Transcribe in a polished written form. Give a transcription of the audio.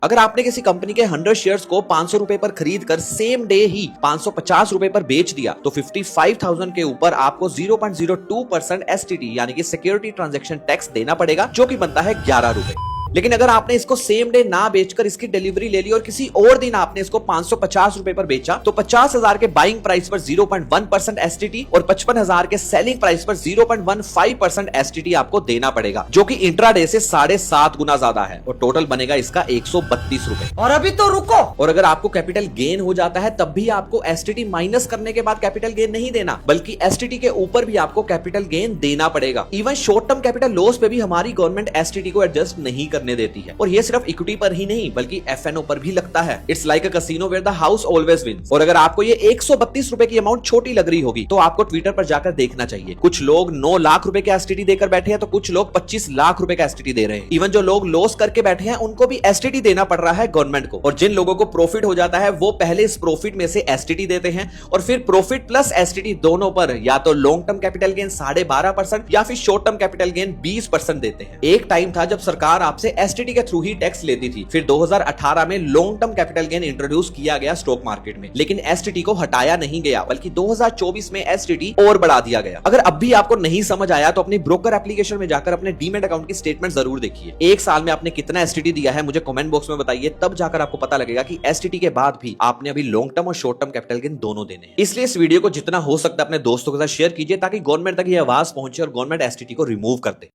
अगर आपने किसी कंपनी के 100 शेयर्स को 500 रुपए पर खरीद कर सेम डे ही 550 रुपए पर बेच दिया तो 55,000 के ऊपर आपको 0.02% एसटीटी यानी कि सिक्योरिटी ट्रांजैक्शन टैक्स देना पड़ेगा, जो कि बनता है 11 रुपए। लेकिन अगर आपने इसको सेम डे ना बेचकर इसकी डिलीवरी ले ली और किसी और दिन आपने इसको 550 रुपए पर बेचा तो 50,000 के बाइंग प्राइस पर 0.1% एसटीटी और 55,000 के सेलिंग प्राइस पर 0.15% एसटीटी आपको देना पड़ेगा, जो कि इंट्राडे से 7.5 गुना ज्यादा है और टोटल बनेगा इसका 132 रुपए। और अभी तो रुको, और अगर आपको कैपिटल गेन हो जाता है तब भी आपको एसटीटी माइनस करने के बाद कैपिटल गेन नहीं देना, बल्कि एसटीटी के ऊपर भी आपको कैपिटल गेन देना पड़ेगा। Even short term capital loss पे भी हमारी गवर्नमेंट एसटीटी को एडजस्ट नहीं करने देती है, और ये सिर्फ इक्विटी पर ही नहीं बल्कि एफएनओ पर भी लगता है। It's like a casino where the house always wins. और अगर आपको ये 132 रुपए की अमाउंट छोटी लग रही होगी तो आपको ट्विटर पर जाकर देखना चाहिए। कुछ लोग 9 लाख रुपए के एसटीटी देकर बैठे हैं तो कुछ लोग 25 लाख रुपए का एसटीटी दे रहे हैं। इवन जो लोग लॉस करके बैठे हैं उनको भी एसटीटी देना पड़ रहा है गवर्नमेंट को, और जिन लोगों को प्रॉफिट हो जाता है वो पहले इस प्रॉफिट में से एसटीटी देते हैं और फिर प्रॉफिट प्लस एसटीटी दोनों पर या तो लॉन्ग टर्म कैपिटल गेन 12.5% या फिर शॉर्ट टर्म कैपिटल गेन 20% देते हैं। एक टाइम था जब सरकार आपसे एसटीटी के थ्रू ही टैक्स लेती थी। फिर 2018 में long term capital gain introduce किया गया स्टॉक मार्केट में, लेकिन एसटीटी को हटाया नहीं गया बल्कि 2024 में एसटीटी और बढ़ा दिया गया। अगर अब भी आपको नहीं समझ आया तो अपनी ब्रोकर एप्लीकेशन में जाकर अपने डीमैट अकाउंट की स्टेटमेंट जरूर देखिए। एक साल में आपने कितना एसटीटी दिया है मुझे कमेंट बॉक्स में बताइए, तब जाकर आपको पता लगेगा कि एसटीटी के बाद भी आपने अभी लॉन्ग टर्म और शॉर्ट टर्म कैपिटल गेन दोनों देने हैं। इसलिए इस वीडियो को जितना हो सकता है अपने दोस्तों के साथ शेयर कीजिए ताकि गवर्नमेंट तक ये आवाज पहुंचे और गवर्नमेंट एसटीटी को रिमूव कर दे।